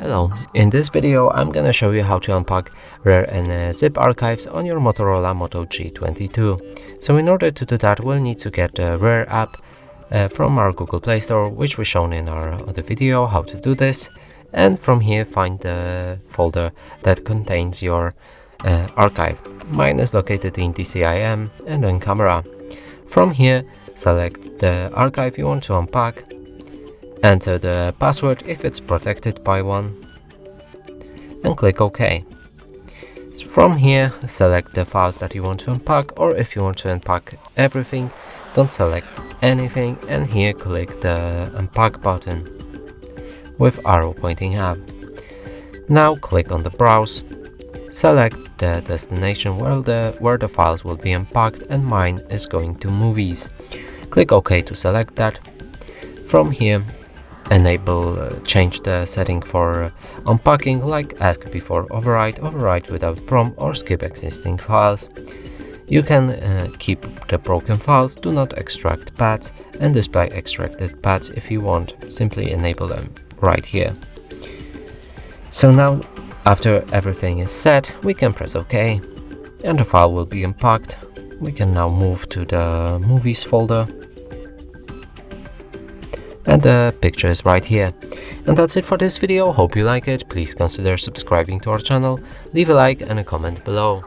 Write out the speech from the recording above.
Hello, in this video I'm gonna show you how to unpack RAR and ZIP archives on your Motorola Moto G22. So in order to do that, we'll need to get the RAR app from our Google Play Store, which we've shown in our other video how to do this, and from here find the folder that contains your archive. Mine is located in DCIM and then camera. From here, select the archive you want to unpack. Enter the password if it's protected by one and click OK. So from here, select the files that you want to unpack, or if you want to unpack everything, don't select anything, and here click the Unpack button with arrow pointing up. Now click on the Browse, select the destination where the files will be unpacked, and mine is going to Movies. Click OK to select that. From here, change the setting for unpacking, like ask before overwrite without prompt, or skip existing files. You can keep the broken files, do not extract paths, and display extracted paths if you want. Simply enable them right here. So now, after everything is set, we can press OK, and the file will be unpacked. We can now move to the Movies folder. And the picture is right here. And that's it for this video. Hope you like it. Please consider subscribing to our channel, leave a like and a comment below.